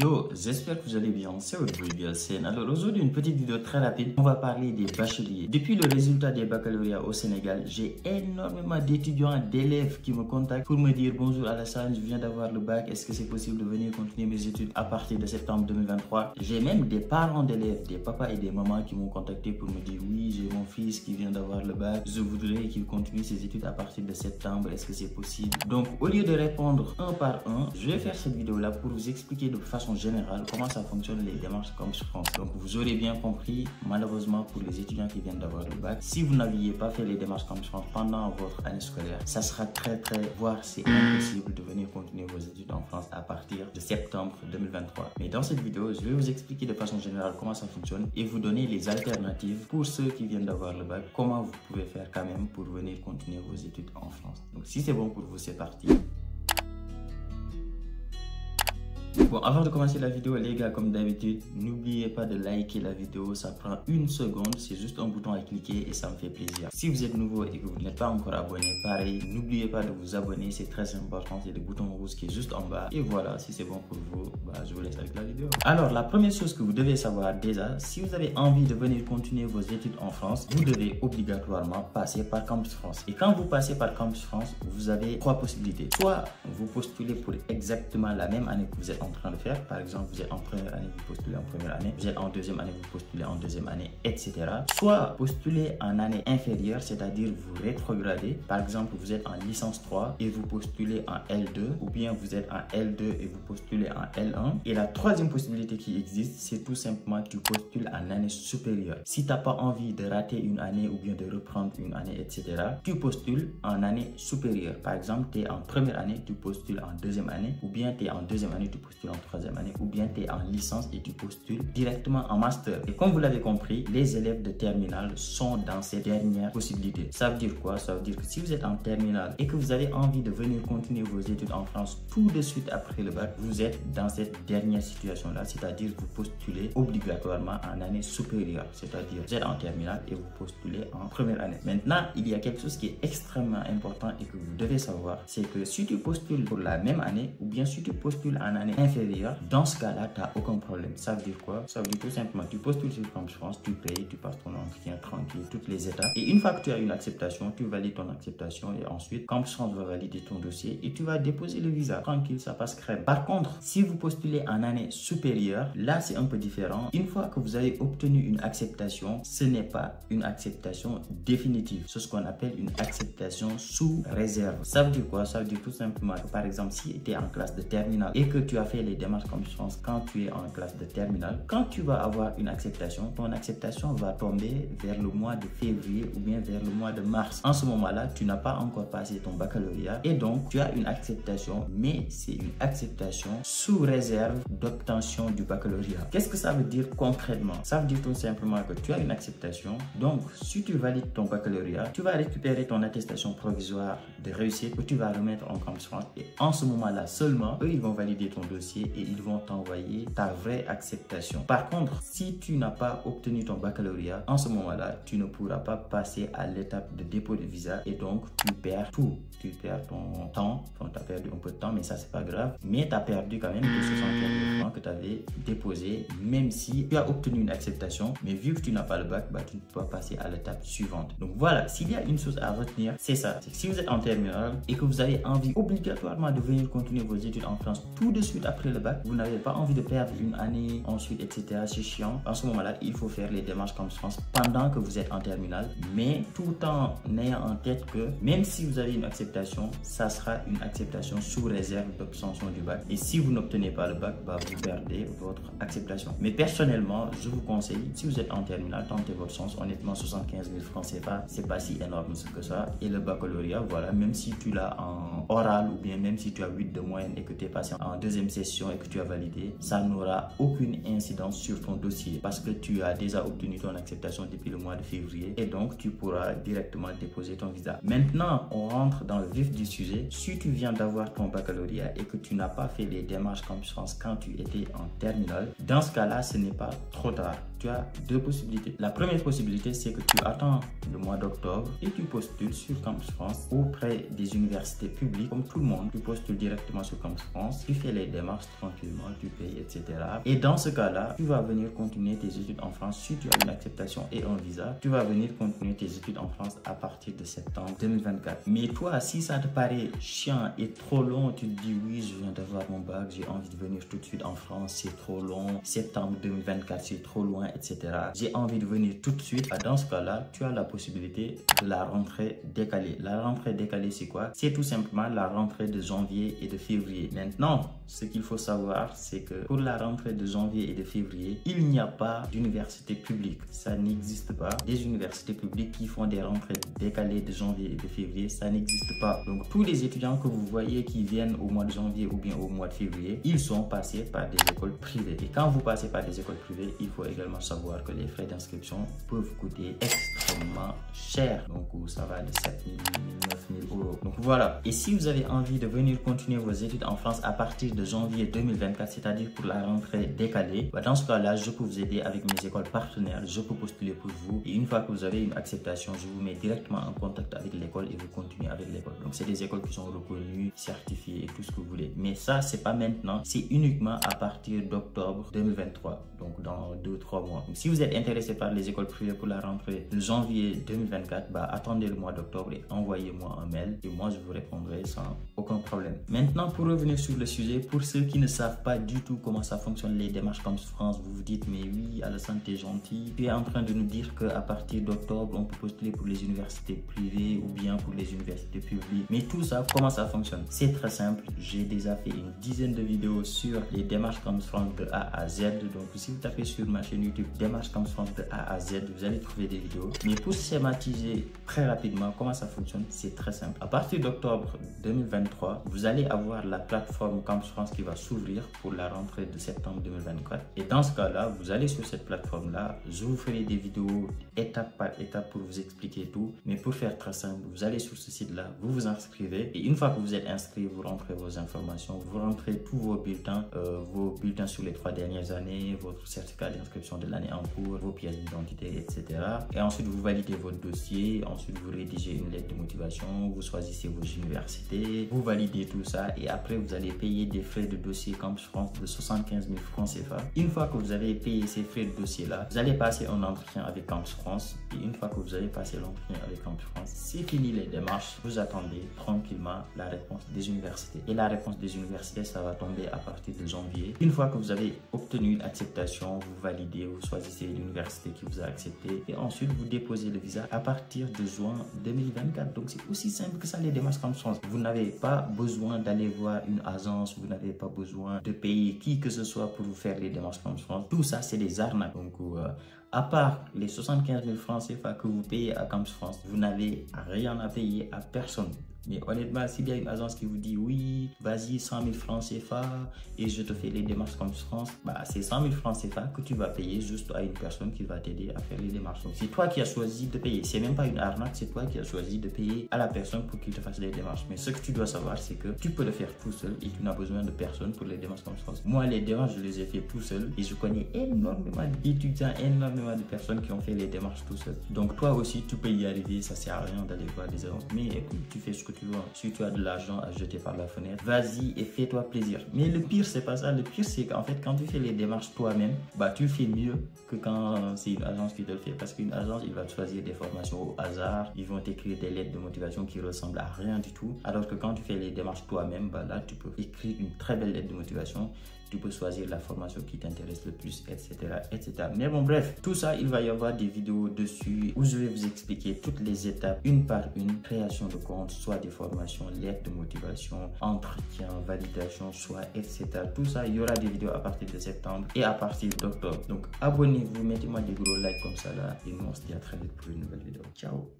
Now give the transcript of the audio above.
Yo, j'espère que vous allez bien, c'est Sen. Alors aujourd'hui une petite vidéo très rapide, on va parler des bacheliers. Depuis le résultat des baccalauréats au Sénégal, j'ai énormément d'étudiants, d'élèves qui me contactent pour me dire bonjour Alassane, je viens d'avoir le bac, est-ce que c'est possible de venir continuer mes études à partir de septembre 2023? J'ai même des parents d'élèves, des papas et des mamans qui m'ont contacté pour me dire oui, j'ai mon fils qui vient d'avoir le bac, je voudrais qu'il continue ses études à partir de septembre, est-ce que c'est possible? Donc au lieu de répondre un par un, je vais faire cette vidéo là pour vous expliquer de façon générale comment ça fonctionne les démarches Campus France. Donc vous aurez bien compris, malheureusement pour les étudiants qui viennent d'avoir le bac, si vous n'aviez pas fait les démarches Campus France pendant votre année scolaire, ça sera très voire c'est impossible de venir continuer vos études en France à partir de septembre 2023. Mais dans cette vidéo, je vais vous expliquer de façon générale comment ça fonctionne et vous donner les alternatives pour ceux qui viennent d'avoir le bac, comment vous pouvez faire quand même pour venir continuer vos études en France. Donc si c'est bon pour vous, c'est parti. Bon, avant de commencer la vidéo, les gars, comme d'habitude, n'oubliez pas de liker la vidéo, ça prend une seconde, c'est juste un bouton à cliquer et ça me fait plaisir. Si vous êtes nouveau et que vous n'êtes pas encore abonné, pareil, n'oubliez pas de vous abonner, c'est très important, c'est le bouton rouge qui est juste en bas. Et voilà, si c'est bon pour vous, je vous laisse avec la vidéo. Alors, la première chose que vous devez savoir déjà, si vous avez envie de venir continuer vos études en France, vous devez obligatoirement passer par Campus France. Et quand vous passez par Campus France, vous avez trois possibilités. Soit vous postulez pour exactement la même année que vous êtes en train de faire. Par exemple, vous êtes en première année, vous postulez en première année. Vous êtes en deuxième année, vous postulez en deuxième année, etc. Soit postuler en année inférieure, c'est-à-dire vous rétrogradez. Par exemple, vous êtes en licence 3 et vous postulez en L2, ou bien vous êtes en L2 et vous postulez en L1. Et la troisième possibilité qui existe, c'est tout simplement que tu postules en année supérieure. Si tu n'as pas envie de rater une année ou bien de reprendre une année, etc., tu postules en année supérieure. Par exemple, tu es en première année, tu postules en deuxième année, ou bien tu es en deuxième année, tu postules en troisième année, ou bien tu es en licence et tu postules directement en master. Et comme vous l'avez compris, les élèves de terminale sont dans ces dernières possibilités. Ça veut dire quoi? Ça veut dire que si vous êtes en terminale et que vous avez envie de venir continuer vos études en France tout de suite après le bac, vous êtes dans cette dernière situation-là, c'est-à-dire vous postulez obligatoirement en année supérieure, c'est-à-dire vous êtes en terminale et vous postulez en première année. Maintenant, il y a quelque chose qui est extrêmement important et que vous devez savoir, c'est que si tu postules pour la même année ou bien si tu postules en année inférieure, dans ce cas-là, tu n'as aucun problème. Ça veut dire quoi? Ça veut dire tout simplement, tu postules sur Campus France, tu payes, tu passes ton entretien tranquille, toutes les étapes. Et une fois que tu as une acceptation, tu valides ton acceptation et ensuite, Campus France va valider ton dossier et tu vas déposer le visa. Tranquille, ça passe crème. Par contre, si vous postulez en année supérieure, là, c'est un peu différent. Une fois que vous avez obtenu une acceptation, ce n'est pas une acceptation définitive. C'est ce qu'on appelle une acceptation sous réserve. Ça veut dire quoi? Ça veut dire tout simplement que, par exemple, si tu es en classe de terminale et que tu as fait les démarches Campus France quand tu es en classe de terminale, quand tu vas avoir une acceptation, ton acceptation va tomber vers le mois de février ou bien vers le mois de mars. En ce moment-là, tu n'as pas encore passé ton baccalauréat et donc tu as une acceptation, mais c'est une acceptation sous réserve d'obtention du baccalauréat. Qu'est-ce que ça veut dire concrètement? Ça veut dire tout simplement que tu as une acceptation, donc si tu valides ton baccalauréat, tu vas récupérer ton attestation provisoire de réussite que tu vas remettre en Campus France et en ce moment-là seulement, eux, ils vont valider ton dossier et ils vont t'envoyer ta vraie acceptation. Par contre, si tu n'as pas obtenu ton baccalauréat, en ce moment-là, tu ne pourras pas passer à l'étape de dépôt de visa et donc tu perds tout. Tu perds ton temps, enfin, tu as perdu un peu de temps, mais ça, c'est pas grave. Mais tu as perdu quand même les 60 francs que tu avais déposé, même si tu as obtenu une acceptation, mais vu que tu n'as pas le bac, tu ne peux pas passer à l'étape suivante. Donc voilà, s'il y a une chose à retenir, c'est ça. C'est que si vous êtes en terminale et que vous avez envie obligatoirement de venir continuer vos études en France tout de suite après le bac, vous n'avez pas envie de perdre une année ensuite, etc. C'est chiant. En ce moment-là, il faut faire les démarches Campus France pendant que vous êtes en terminale, mais tout en ayant en tête que même si vous avez une acceptation, ça sera une acceptation sous réserve d'obtention du bac. Et si vous n'obtenez pas le bac, vous perdez votre acceptation. Mais personnellement, je vous conseille, si vous êtes en terminale, tentez votre chance. Honnêtement, 75 000 francs, c'est pas si énorme que ça. Et le baccalauréat, voilà, même si tu l'as en oral ou bien même si tu as 8 de moyenne et que tu es passé en deuxième session et que tu as validé, ça n'aura aucune incidence sur ton dossier parce que tu as déjà obtenu ton acceptation depuis le mois de février et donc tu pourras directement déposer ton visa. Maintenant, on rentre dans le vif du sujet. Si tu viens d'avoir ton baccalauréat et que tu n'as pas fait les démarches Campus France quand tu étais en terminale, dans ce cas-là, ce n'est pas trop tard. Tu as deux possibilités. La première possibilité, c'est que tu attends le mois d'octobre et tu postules sur Campus France auprès des universités publiques. Comme tout le monde, tu postules directement sur Campus France, tu fais les démarches tranquillement, tu payes, etc. Et dans ce cas-là, tu vas venir continuer tes études en France. Si tu as une acceptation et un visa, tu vas venir continuer tes études en France à partir de septembre 2024. Mais toi, si ça te paraît chiant et trop long, tu te dis oui, je viens d'avoir mon bac, j'ai envie de venir tout de suite en France, c'est trop long, septembre 2024, c'est trop loin, etc. J'ai envie de venir tout de suite. Dans ce cas-là, tu as la possibilité de la rentrée décalée. La rentrée décalée, c'est quoi? C'est tout simplement la rentrée de janvier et de février. Maintenant, ce qu'il faut savoir, c'est que pour la rentrée de janvier et de février, il n'y a pas d'université publique. Ça n'existe pas. Des universités publiques qui font des rentrées décalées de janvier et de février, ça n'existe pas. Donc, tous les étudiants que vous voyez qui viennent au mois de janvier ou bien au mois de février, ils sont passés par des écoles privées. Et quand vous passez par des écoles privées, il faut également savoir que les frais d'inscription peuvent coûter extrêmement cher. Donc, ça va de 7 000, 9 000 euros. Donc, voilà. Et si vous avez envie de venir continuer vos études en France à partir de janvier 2024, c'est-à-dire pour la rentrée décalée, dans ce cas-là, je peux vous aider avec mes écoles partenaires. Je peux postuler pour vous. Et une fois que vous avez une acceptation, je vous mets directement en contact avec l'école et vous continuez avec l'école. Donc, c'est des écoles qui sont reconnues, certifiées et tout ce que vous voulez. Mais ça, c'est pas maintenant. C'est uniquement à partir d'octobre 2023. Donc, dans 2-3 mois. Donc, si vous êtes intéressé par les écoles privées pour la rentrée de janvier 2024, attendez le mois d'octobre et envoyez-moi un mail et moi, je vous répondrai sans aucun problème. Maintenant, pour revenir sur le sujet, pour ceux qui ne savent pas du tout comment ça fonctionne les démarches Campus France, vous vous dites, mais oui, Alassane, t'es gentil. Tu es en train de nous dire qu'à partir d'octobre, on peut postuler pour les universités privées ou bien pour les universités publiques. Mais tout ça, comment ça fonctionne? C'est très simple. J'ai déjà fait une dizaine de vidéos sur les démarches Campus France de A à Z. Donc, si vous tapez sur ma chaîne YouTube démarches Campus France de A à Z, vous allez trouver des vidéos. Mais pour schématiser très rapidement comment ça fonctionne, c'est très simple. À partir d'octobre 2023, vous allez avoir la plateforme Campus France qui va s'ouvrir pour la rentrée de septembre 2024. Et dans ce cas-là, vous allez sur cette plateforme-là. Je vous ferai des vidéos étape par étape pour vous expliquer tout. Mais pour faire très simple, vous allez sur ce site-là, vous vous inscrivez. Et une fois que vous êtes inscrit, vous rentrez vos informations, vous rentrez tous vos bulletins sur les 3 dernières années, votre certificat d'inscription de l'année en cours, vos pièces d'identité, etc. Et ensuite, vous validez votre dossier. Ensuite, vous rédigez une lettre de motivation. Vous choisissez vos universités. Vous validez tout ça. Et après, vous allez payer des frais de dossier Campus France de 75 000 francs CFA. Une fois que vous avez payé ces frais de dossier-là, vous allez passer un entretien avec Campus France. Et une fois que vous avez passé l'entretien avec Campus France, c'est fini les démarches. Vous attendez tranquillement la réponse des universités. Et la réponse des universités, ça va tomber à partir de janvier. Une fois que vous avez obtenu une acceptation, vous validez, vous choisissez l'université qui vous a accepté. Et ensuite, vous déposez le visa à partir de juin 2024. Donc, c'est aussi simple que ça, les démarches Campus France. Vous n'avez pas besoin d'aller voir une agence, vous n'avez pas besoin de payer qui que ce soit pour vous faire les démarches Campus France. Tout ça, c'est des arnaques. Donc, à part les 75 000 francs CFA que vous payez à Campus France, vous n'avez rien à payer à personne. Mais honnêtement, s'il y a une agence qui vous dit oui, vas-y, 100 000 francs CFA et je te fais les démarches Campus France, c'est 100 000 francs CFA que tu vas payer juste à une personne qui va t'aider à faire les démarches. Donc, c'est toi qui as choisi de payer. C'est même pas une arnaque, c'est toi qui as choisi de payer à la personne pour qu'il te fasse les démarches. Mais ce que tu dois savoir, c'est que tu peux le faire tout seul et tu n'as besoin de personne pour les démarches Campus France. Moi, les démarches, je les ai fait tout seul et je connais énormément d'étudiants, énormément de personnes qui ont fait les démarches tout seul. Donc, toi aussi, tu peux y arriver. Ça sert à rien d'aller voir des agences. Mais écoute, tu fais ce que tu veux. Si tu as de l'argent à jeter par la fenêtre, vas-y et fais-toi plaisir. Mais le pire, c'est pas ça. Le pire, c'est qu'en fait, quand tu fais les démarches toi-même, tu le fais mieux que quand c'est une agence qui te le fait. Parce qu'une agence, il va te choisir des formations au hasard. Ils vont t'écrire des lettres de motivation qui ressemblent à rien du tout. Alors que quand tu fais les démarches toi-même, là, tu peux écrire une très belle lettre de motivation. Tu peux choisir la formation qui t'intéresse le plus, etc., etc. Mais bon, bref, tout ça, il va y avoir des vidéos dessus où je vais vous expliquer toutes les étapes, une par une, création de compte, soit des formations, lettres de motivation, entretien, validation, soit, etc. Tout ça, il y aura des vidéos à partir de septembre et à partir d'octobre. Donc, abonnez-vous, mettez-moi des gros likes comme ça là. Et nous, on se dit à très vite pour une nouvelle vidéo. Ciao!